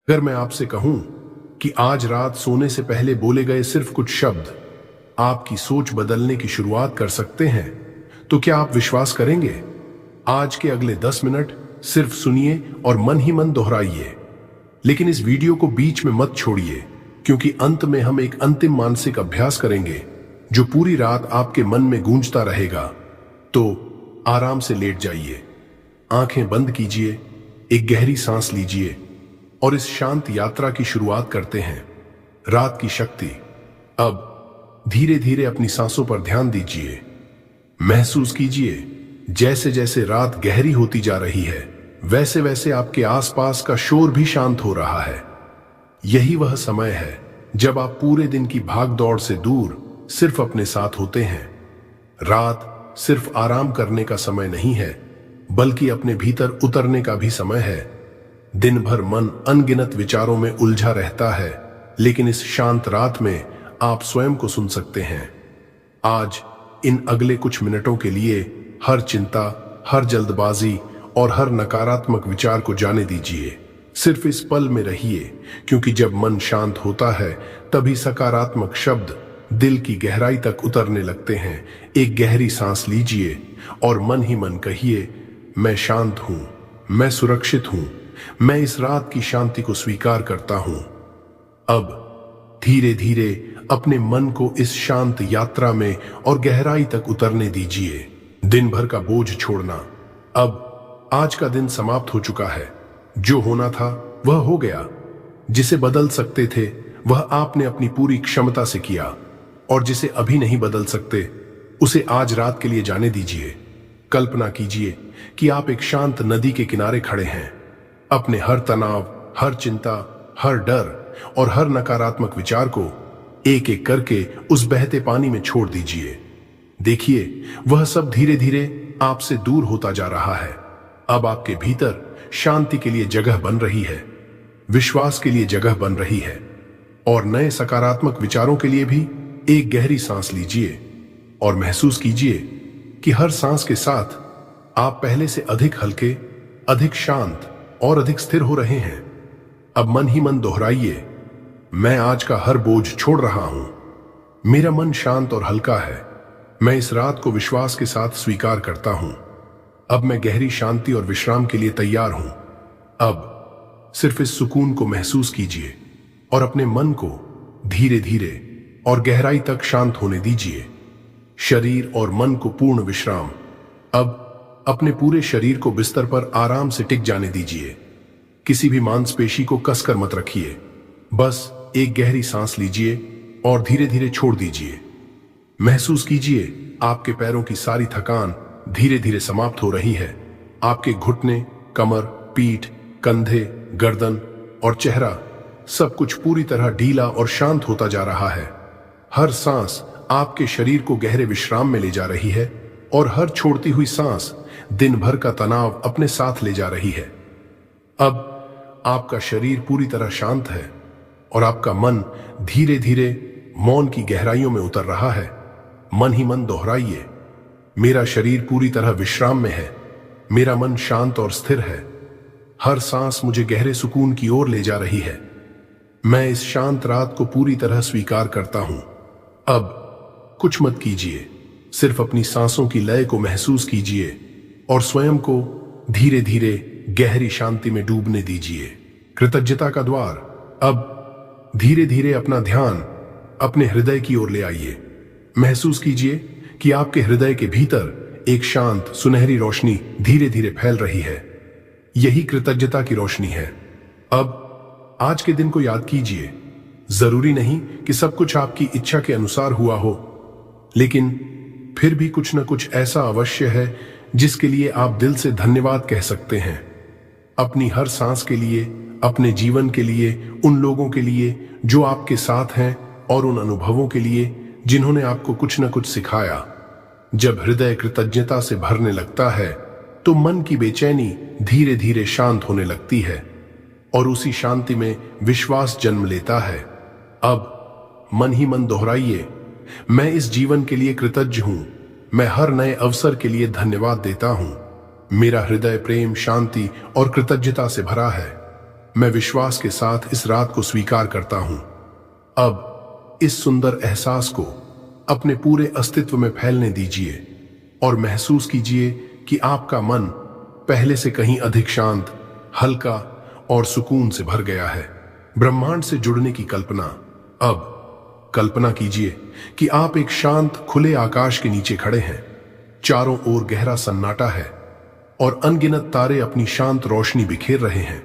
अगर मैं आपसे कहूं कि आज रात सोने से पहले बोले गए सिर्फ कुछ शब्द आपकी सोच बदलने की शुरुआत कर सकते हैं, तो क्या आप विश्वास करेंगे? आज के अगले 10 मिनट सिर्फ सुनिए और मन ही मन दोहराइए। लेकिन इस वीडियो को बीच में मत छोड़िए, क्योंकि अंत में हम एक अंतिम मानसिक अभ्यास करेंगे जो पूरी रात आपके मन में गूंजता रहेगा। तो आराम से लेट जाइए, आंखें बंद कीजिए, एक गहरी सांस लीजिए और इस शांत यात्रा की शुरुआत करते हैं। रात की शक्ति। अब धीरे धीरे अपनी सांसों पर ध्यान दीजिए। महसूस कीजिए जैसे जैसे रात गहरी होती जा रही है, वैसे वैसे आपके आसपास का शोर भी शांत हो रहा है। यही वह समय है जब आप पूरे दिन की भाग दौड़ से दूर सिर्फ अपने साथ होते हैं। रात सिर्फ आराम करने का समय नहीं है, बल्कि अपने भीतर उतरने का भी समय है। दिन भर मन अनगिनत विचारों में उलझा रहता है, लेकिन इस शांत रात में आप स्वयं को सुन सकते हैं। आज इन अगले कुछ मिनटों के लिए हर चिंता, हर जल्दबाजी और हर नकारात्मक विचार को जाने दीजिए। सिर्फ इस पल में रहिए, क्योंकि जब मन शांत होता है तभी सकारात्मक शब्द दिल की गहराई तक उतरने लगते हैं। एक गहरी सांस लीजिए और मन ही मन कहिए, मैं शांत हूं, मैं सुरक्षित हूं, मैं इस रात की शांति को स्वीकार करता हूं। अब धीरे धीरे अपने मन को इस शांत यात्रा में और गहराई तक उतरने दीजिए। दिन भर का बोझ छोड़ना। अब आज का दिन समाप्त हो चुका है। जो होना था वह हो गया। जिसे बदल सकते थे वह आपने अपनी पूरी क्षमता से किया, और जिसे अभी नहीं बदल सकते उसे आज रात के लिए जाने दीजिए। कल्पना कीजिए कि आप एक शांत नदी के किनारे खड़े हैं। अपने हर तनाव, हर चिंता, हर डर और हर नकारात्मक विचार को एक एक करके उस बहते पानी में छोड़ दीजिए। देखिए, वह सब धीरे धीरे आपसे दूर होता जा रहा है। अब आपके भीतर शांति के लिए जगह बन रही है, विश्वास के लिए जगह बन रही है, और नए सकारात्मक विचारों के लिए भी। एक गहरी सांस लीजिए और महसूस कीजिए कि हर सांस के साथ आप पहले से अधिक हल्के, अधिक शांत और अधिक स्थिर हो रहे हैं। अब मन ही मन दोहराइए, मैं आज का हर बोझ छोड़ रहा हूं। मेरा मन शांत और हल्का है। मैं इस रात को विश्वास के साथ स्वीकार करता हूं। अब मैं गहरी शांति और विश्राम के लिए तैयार हूं। अब सिर्फ इस सुकून को महसूस कीजिए और अपने मन को धीरे धीरे और गहराई तक शांत होने दीजिए। शरीर और मन को पूर्ण विश्राम। अब अपने पूरे शरीर को बिस्तर पर आराम से टिक जाने दीजिए। किसी भी मांसपेशी को कसकर मत रखिए। बस एक गहरी सांस लीजिए और धीरे धीरे छोड़ दीजिए। महसूस कीजिए आपके पैरों की सारी थकान धीरे धीरे समाप्त हो रही है। आपके घुटने, कमर, पीठ, कंधे, गर्दन और चेहरा, सब कुछ पूरी तरह ढीला और शांत होता जा रहा है। हर सांस आपके शरीर को गहरे विश्राम में ले जा रही है, और हर छोड़ती हुई सांस दिन भर का तनाव अपने साथ ले जा रही है। अब आपका शरीर पूरी तरह शांत है और आपका मन धीरे धीरे मौन की गहराइयों में उतर रहा है। मन ही मन दोहराइए, मेरा शरीर पूरी तरह विश्राम में है, मेरा मन शांत और स्थिर है। हर सांस मुझे गहरे सुकून की ओर ले जा रही है। मैं इस शांत रात को पूरी तरह स्वीकार करता हूं। अब कुछ मत कीजिए, सिर्फ अपनी सांसों की लय को महसूस कीजिए और स्वयं को धीरे धीरे गहरी शांति में डूबने दीजिए। कृतज्ञता का द्वार। अब धीरे धीरे अपना ध्यान अपने हृदय की ओर ले आइए। महसूस कीजिए कि आपके हृदय के भीतर एक शांत, सुनहरी रोशनी धीरे धीरे फैल रही है। यही कृतज्ञता की रोशनी है। अब आज के दिन को याद कीजिए। जरूरी नहीं कि सब कुछ आपकी इच्छा के अनुसार हुआ हो, लेकिन फिर भी कुछ न कुछ ऐसा अवश्य है जिसके लिए आप दिल से धन्यवाद कह सकते हैं। अपनी हर सांस के लिए, अपने जीवन के लिए, उन लोगों के लिए जो आपके साथ हैं, और उन अनुभवों के लिए जिन्होंने आपको कुछ न कुछ सिखाया। जब हृदय कृतज्ञता से भरने लगता है तो मन की बेचैनी धीरे धीरे शांत होने लगती है, और उसी शांति में विश्वास जन्म लेता है। अब मन ही मन दोहराइए, मैं इस जीवन के लिए कृतज्ञ हूं, मैं हर नए अवसर के लिए धन्यवाद देता हूं। मेरा हृदय प्रेम, शांति और कृतज्ञता से भरा है। मैं विश्वास के साथ इस रात को स्वीकार करता हूं। अब इस सुंदर एहसास को अपने पूरे अस्तित्व में फैलने दीजिए और महसूस कीजिए कि आपका मन पहले से कहीं अधिक शांत, हल्का और सुकून से भर गया है। ब्रह्मांड से जुड़ने की कल्पना। अब कल्पना कीजिए कि आप एक शांत खुले आकाश के नीचे खड़े हैं। चारों ओर गहरा सन्नाटा है और अनगिनत तारे अपनी शांत रोशनी बिखेर रहे हैं।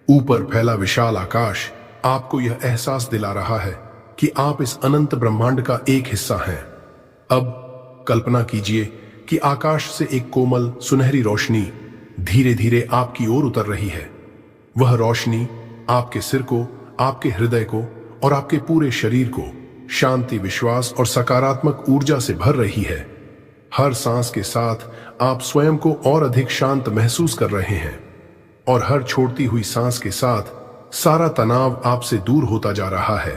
ऊपर फैला विशाल आकाश आपको यह एहसास दिला रहा है कि आप इस अनंत ब्रह्मांड का एक हिस्सा हैं। अब कल्पना कीजिए कि आकाश से एक कोमल सुनहरी रोशनी धीरे धीरे आपकी ओर उतर रही है। वह रोशनी आपके सिर को, आपके हृदय को और आपके पूरे शरीर को शांति, विश्वास और सकारात्मक ऊर्जा से भर रही है। हर सांस के साथ आप स्वयं को और अधिक शांत महसूस कर रहे हैं और हर छोड़ती हुई सांस के साथ सारा तनाव आपसे दूर होता जा रहा है।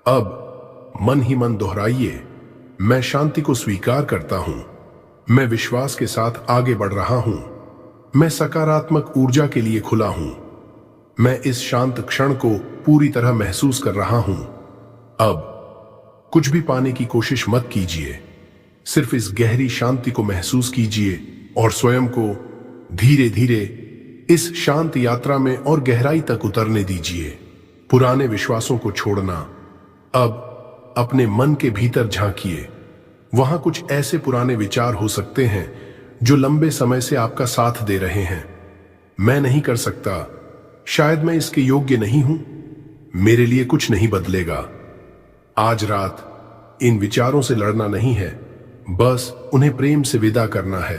अब मन ही मन दोहराइए, मैं शांति को स्वीकार करता हूं, मैं विश्वास के साथ आगे बढ़ रहा हूं, मैं सकारात्मक ऊर्जा के लिए खुला हूं, मैं इस शांत क्षण को पूरी तरह महसूस कर रहा हूं। अब कुछ भी पाने की कोशिश मत कीजिए, सिर्फ इस गहरी शांति को महसूस कीजिए और स्वयं को धीरे धीरे इस शांत यात्रा में और गहराई तक उतरने दीजिए। पुराने विश्वासों को छोड़ना। अब अपने मन के भीतर झांकिए। वहां कुछ ऐसे पुराने विचार हो सकते हैं जो लंबे समय से आपका साथ दे रहे हैं। मैं नहीं कर सकता, शायद मैं इसके योग्य नहीं हूं, मेरे लिए कुछ नहीं बदलेगा। आज रात इन विचारों से लड़ना नहीं है, बस उन्हें प्रेम से विदा करना है।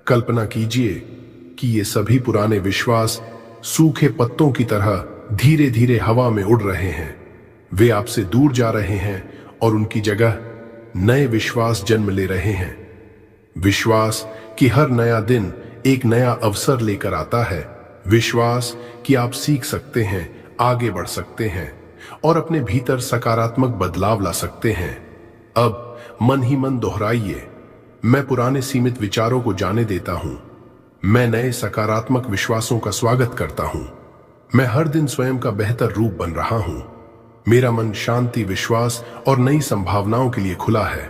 कल्पना कीजिए कि ये सभी पुराने विश्वास सूखे पत्तों की तरह धीरे धीरे हवा में उड़ रहे हैं। वे आपसे दूर जा रहे हैं और उनकी जगह नए विश्वास जन्म ले रहे हैं। विश्वास कि हर नया दिन एक नया अवसर लेकर आता है। विश्वास कि आप सीख सकते हैं, आगे बढ़ सकते हैं और अपने भीतर सकारात्मक बदलाव ला सकते हैं। अब मन ही मन दोहराइए, मैं पुराने सीमित विचारों को जाने देता हूं, मैं नए सकारात्मक विश्वासों का स्वागत करता हूं, मैं हर दिन स्वयं का बेहतर रूप बन रहा हूं, मेरा मन शांति, विश्वास और नई संभावनाओं के लिए खुला है।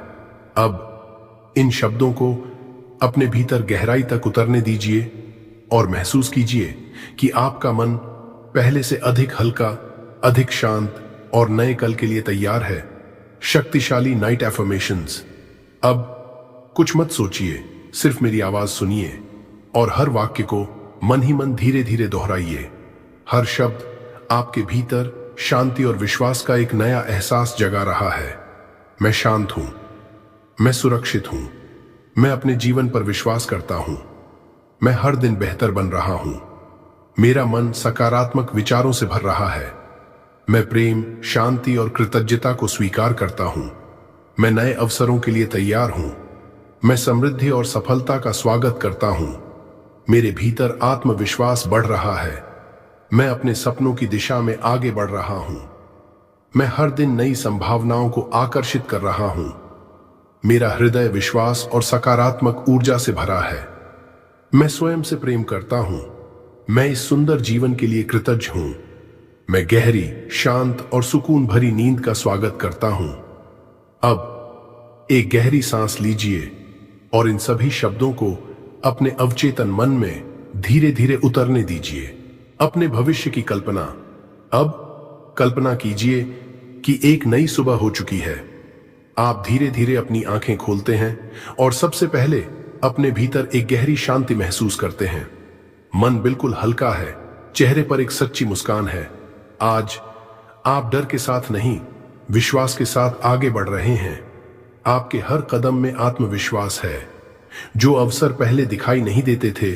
अब इन शब्दों को अपने भीतर गहराई तक उतरने दीजिए और महसूस कीजिए कि आपका मन पहले से अधिक हल्का, अधिक शांत और नए कल के लिए तैयार है। शक्तिशाली नाइट एफर्मेशंस। अब कुछ मत सोचिए, सिर्फ मेरी आवाज सुनिए और हर वाक्य को मन ही मन धीरे धीरे दोहराइए। हर शब्द आपके भीतर शांति और विश्वास का एक नया एहसास जगा रहा है। मैं शांत हूं, मैं सुरक्षित हूं, मैं अपने जीवन पर विश्वास करता हूं, मैं हर दिन बेहतर बन रहा हूं, मेरा मन सकारात्मक विचारों से भर रहा है, मैं प्रेम, शांति और कृतज्ञता को स्वीकार करता हूं, मैं नए अवसरों के लिए तैयार हूं, मैं समृद्धि और सफलता का स्वागत करता हूं, मेरे भीतर आत्मविश्वास बढ़ रहा है, मैं अपने सपनों की दिशा में आगे बढ़ रहा हूं, मैं हर दिन नई संभावनाओं को आकर्षित कर रहा हूं, मेरा हृदय विश्वास और सकारात्मक ऊर्जा से भरा है, मैं स्वयं से प्रेम करता हूं, मैं इस सुंदर जीवन के लिए कृतज्ञ हूं, मैं गहरी, शांत और सुकून भरी नींद का स्वागत करता हूं। अब एक गहरी सांस लीजिए और इन सभी शब्दों को अपने अवचेतन मन में धीरे धीरे उतरने दीजिए। अपने भविष्य की कल्पना। अब कल्पना कीजिए कि एक नई सुबह हो चुकी है। आप धीरे धीरे अपनी आंखें खोलते हैं और सबसे पहले अपने भीतर एक गहरी शांति महसूस करते हैं। मन बिल्कुल हल्का है, चेहरे पर एक सच्ची मुस्कान है। आज आप डर के साथ नहीं, विश्वास के साथ आगे बढ़ रहे हैं। आपके हर कदम में आत्मविश्वास है। जो अवसर पहले दिखाई नहीं देते थे,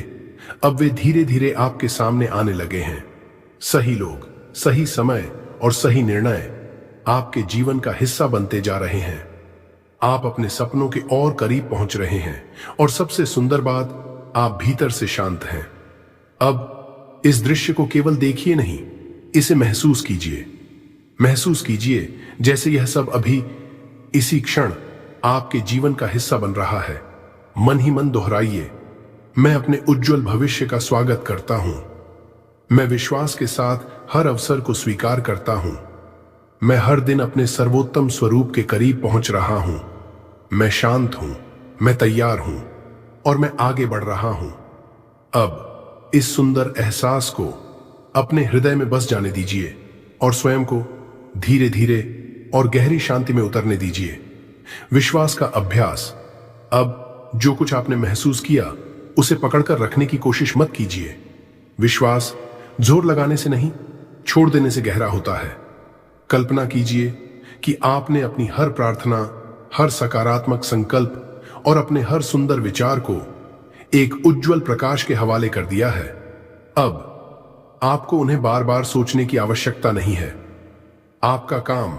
अब वे धीरे धीरे आपके सामने आने लगे हैं। सही लोग, सही समय और सही निर्णय आपके जीवन का हिस्सा बनते जा रहे हैं। आप अपने सपनों के और करीब पहुंच रहे हैं और सबसे सुंदर बात, आप भीतर से शांत हैं। अब इस दृश्य को केवल देखिए नहीं, इसे महसूस कीजिए। महसूस कीजिए जैसे यह सब अभी इसी क्षण आपके जीवन का हिस्सा बन रहा है। मन ही मन दोहराइए, मैं अपने उज्जवल भविष्य का स्वागत करता हूं, मैं विश्वास के साथ हर अवसर को स्वीकार करता हूं। मैं हर दिन अपने सर्वोत्तम स्वरूप के करीब पहुंच रहा हूं। मैं शांत हूं, मैं तैयार हूं और मैं आगे बढ़ रहा हूं। अब इस सुंदर एहसास को अपने हृदय में बस जाने दीजिए और स्वयं को धीरे धीरे और गहरी शांति में उतरने दीजिए। विश्वास का अभ्यास। अब जो कुछ आपने महसूस किया उसे पकड़कर रखने की कोशिश मत कीजिए। विश्वास जोर लगाने से नहीं, छोड़ देने से गहरा होता है। कल्पना कीजिए कि आपने अपनी हर प्रार्थना, हर सकारात्मक संकल्प और अपने हर सुंदर विचार को एक उज्जवल प्रकाश के हवाले कर दिया है। अब आपको उन्हें बार बार सोचने की आवश्यकता नहीं है। आपका काम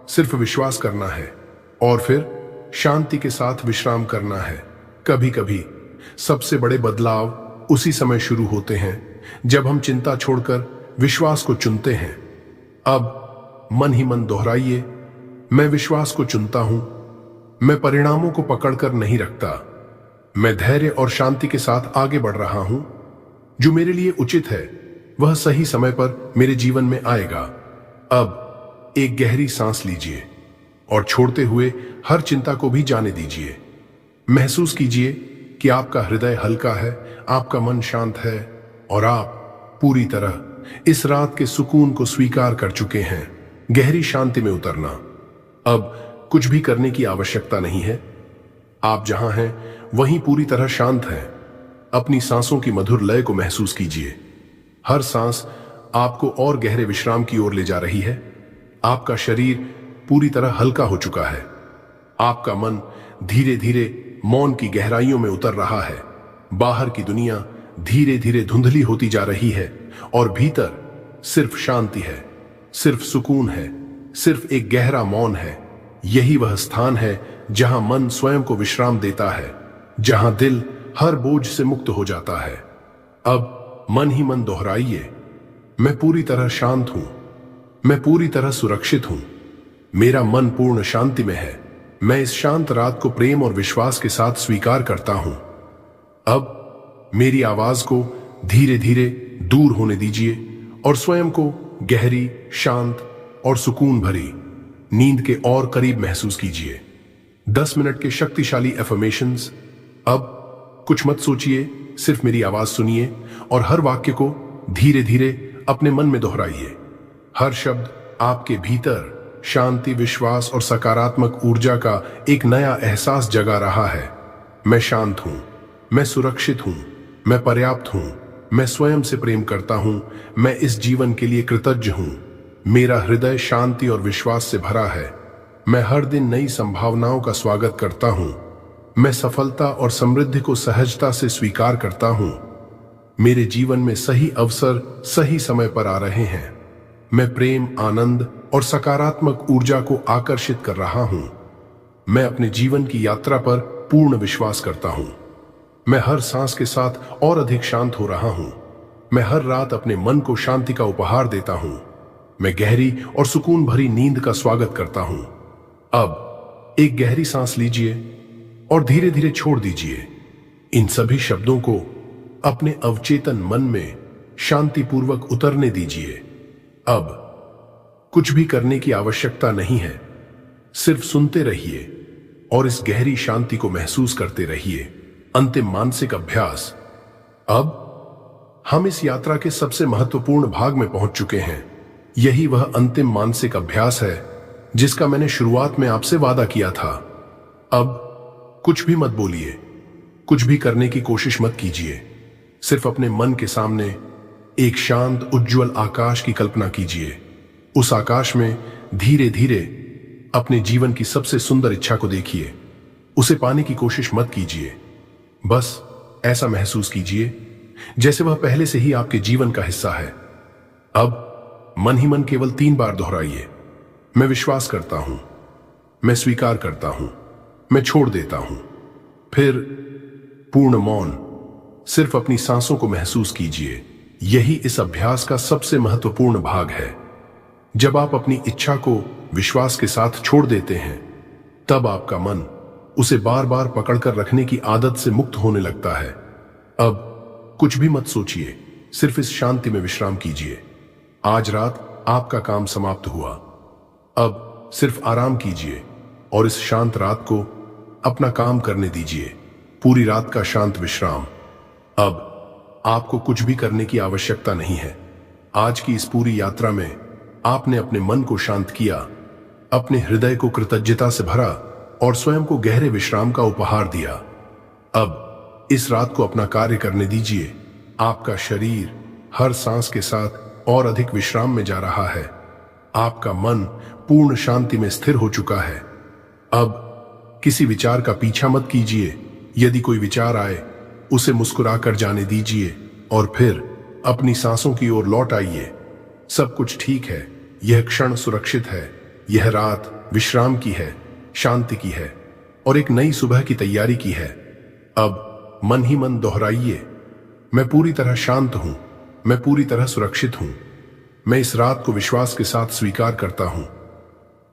सिर्फ विश्वास करना है और फिर शांति के साथ विश्राम करना है। कभी कभी सबसे बड़े बदलाव उसी समय शुरू होते हैं जब हम चिंता छोड़कर विश्वास को चुनते हैं। अब मन ही मन दोहराइए, मैं विश्वास को चुनता हूं। मैं परिणामों को पकड़कर नहीं रखता। मैं धैर्य और शांति के साथ आगे बढ़ रहा हूं। जो मेरे लिए उचित है वह सही समय पर मेरे जीवन में आएगा। अब एक गहरी सांस लीजिए और छोड़ते हुए हर चिंता को भी जाने दीजिए। महसूस कीजिए कि आपका हृदय हल्का है, आपका मन शांत है और आप पूरी तरह इस रात के सुकून को स्वीकार कर चुके हैं। गहरी शांति में उतरना। अब कुछ भी करने की आवश्यकता नहीं है। आप जहां हैं वहीं पूरी तरह शांत हैं। अपनी सांसों की मधुर लय को महसूस कीजिए। हर सांस आपको और गहरे विश्राम की ओर ले जा रही है। आपका शरीर पूरी तरह हल्का हो चुका है। आपका मन धीरे धीरे मौन की गहराइयों में उतर रहा है। बाहर की दुनिया धीरे धीरे धुंधली होती जा रही है और भीतर सिर्फ शांति है, सिर्फ सुकून है, सिर्फ एक गहरा मौन है। यही वह स्थान है जहां मन स्वयं को विश्राम देता है, जहां दिल हर बोझ से मुक्त हो जाता है। अब मन ही मन दोहराइए, मैं पूरी तरह शांत हूं, मैं पूरी तरह सुरक्षित हूं, मेरा मन पूर्ण शांति में है। मैं इस शांत रात को प्रेम और विश्वास के साथ स्वीकार करता हूं। अब मेरी आवाज को धीरे धीरे दूर होने दीजिए और स्वयं को गहरी, शांत और सुकून भरी नींद के और करीब महसूस कीजिए। 10 मिनट के शक्तिशाली एफर्मेशंस। अब कुछ मत सोचिए, सिर्फ मेरी आवाज सुनिए और हर वाक्य को धीरे धीरे अपने मन में दोहराइए। हर शब्द आपके भीतर शांति, विश्वास और सकारात्मक ऊर्जा का एक नया एहसास जगा रहा है। मैं शांत हूं, मैं सुरक्षित हूं, मैं पर्याप्त हूं, मैं स्वयं से प्रेम करता हूं, मैं इस जीवन के लिए कृतज्ञ हूं। मेरा हृदय शांति और विश्वास से भरा है। मैं हर दिन नई संभावनाओं का स्वागत करता हूं। मैं सफलता और समृद्धि को सहजता से स्वीकार करता हूं। मेरे जीवन में सही अवसर सही समय पर आ रहे हैं। मैं प्रेम, आनंद और सकारात्मक ऊर्जा को आकर्षित कर रहा हूं। मैं अपने जीवन की यात्रा पर पूर्ण विश्वास करता हूं। मैं हर सांस के साथ और अधिक शांत हो रहा हूं। मैं हर रात अपने मन को शांति का उपहार देता हूं। मैं गहरी और सुकून भरी नींद का स्वागत करता हूं। अब एक गहरी सांस लीजिए और धीरे धीरे छोड़ दीजिए। इन सभी शब्दों को अपने अवचेतन मन में शांतिपूर्वक उतरने दीजिए। अब कुछ भी करने की आवश्यकता नहीं है, सिर्फ सुनते रहिए और इस गहरी शांति को महसूस करते रहिए। अंतिम मानसिक अभ्यास। अब हम इस यात्रा के सबसे महत्वपूर्ण भाग में पहुंच चुके हैं। यही वह अंतिम मानसिक अभ्यास है जिसका मैंने शुरुआत में आपसे वादा किया था। अब कुछ भी मत बोलिए, कुछ भी करने की कोशिश मत कीजिए। सिर्फ अपने मन के सामने एक शांत, उज्जवल आकाश की कल्पना कीजिए। उस आकाश में धीरे धीरे अपने जीवन की सबसे सुंदर इच्छा को देखिए। उसे पाने की कोशिश मत कीजिए, बस ऐसा महसूस कीजिए जैसे वह पहले से ही आपके जीवन का हिस्सा है। अब मन ही मन केवल 3 बार दोहराइए, मैं विश्वास करता हूं, मैं स्वीकार करता हूं, मैं छोड़ देता हूं। फिर पूर्ण मौन, सिर्फ अपनी सांसों को महसूस कीजिए। यही इस अभ्यास का सबसे महत्वपूर्ण भाग है। जब आप अपनी इच्छा को विश्वास के साथ छोड़ देते हैं, तब आपका मन उसे बार बार पकड़कर रखने की आदत से मुक्त होने लगता है। अब कुछ भी मत सोचिए, सिर्फ इस शांति में विश्राम कीजिए। आज रात आपका काम समाप्त हुआ। अब सिर्फ आराम कीजिए और इस शांत रात को अपना काम करने दीजिए। पूरी रात का शांत विश्राम। अब आपको कुछ भी करने की आवश्यकता नहीं है। आज की इस पूरी यात्रा में आपने अपने मन को शांत किया, अपने हृदय को कृतज्ञता से भरा और स्वयं को गहरे विश्राम का उपहार दिया। अब इस रात को अपना कार्य करने दीजिए। आपका शरीर हर सांस के साथ और अधिक विश्राम में जा रहा है। आपका मन पूर्ण शांति में स्थिर हो चुका है। अब किसी विचार का पीछा मत कीजिए। यदि कोई विचार आए उसे मुस्कुराकर जाने दीजिए और फिर अपनी सांसों की ओर लौट आइए। सब कुछ ठीक है। यह क्षण सुरक्षित है। यह रात विश्राम की है, शांति की है और एक नई सुबह की तैयारी की है। अब मन ही मन दोहराइए, मैं पूरी तरह शांत हूं, मैं पूरी तरह सुरक्षित हूं। मैं इस रात को विश्वास के साथ स्वीकार करता हूं।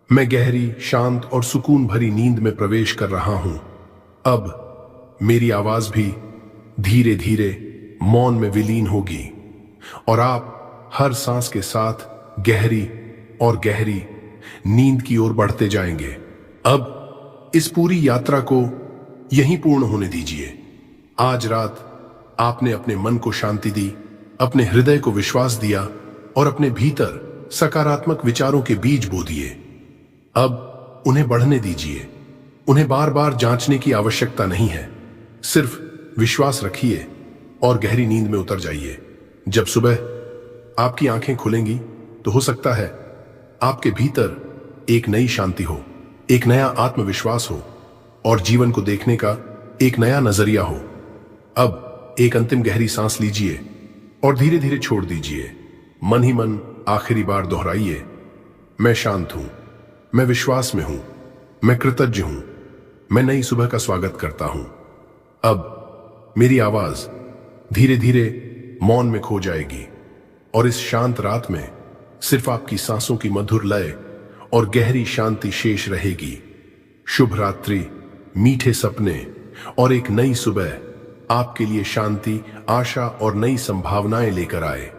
मैं गहरी, शांत और सुकून भरी नींद में प्रवेश कर रहा हूं। अब मेरी आवाज भी धीरे धीरे मौन में विलीन होगी और आप हर सांस के साथ गहरी और गहरी नींद की ओर बढ़ते जाएंगे। अब इस पूरी यात्रा को यहीं पूर्ण होने दीजिए। आज रात आपने अपने मन को शांति दी, अपने हृदय को विश्वास दिया और अपने भीतर सकारात्मक विचारों के बीज बो दिए। अब उन्हें बढ़ने दीजिए। उन्हें बार बार जांचने की आवश्यकता नहीं है। सिर्फ विश्वास रखिए और गहरी नींद में उतर जाइए। जब सुबह आपकी आंखें खुलेंगी तो हो सकता है आपके भीतर एक नई शांति हो, एक नया आत्मविश्वास हो और जीवन को देखने का एक नया नजरिया हो। अब एक अंतिम गहरी सांस लीजिए और धीरे धीरे छोड़ दीजिए। मन ही मन आखिरी बार दोहराइए, मैं शांत हूं, मैं विश्वास में हूं, मैं कृतज्ञ हूं, मैं नई सुबह का स्वागत करता हूं। अब मेरी आवाज धीरे धीरे मौन में खो जाएगी और इस शांत रात में सिर्फ आपकी सांसों की मधुर लय और गहरी शांति शेष रहेगी। शुभ रात्रि, मीठे सपने और एक नई सुबह आपके लिए शांति, आशा और नई संभावनाएं लेकर आए।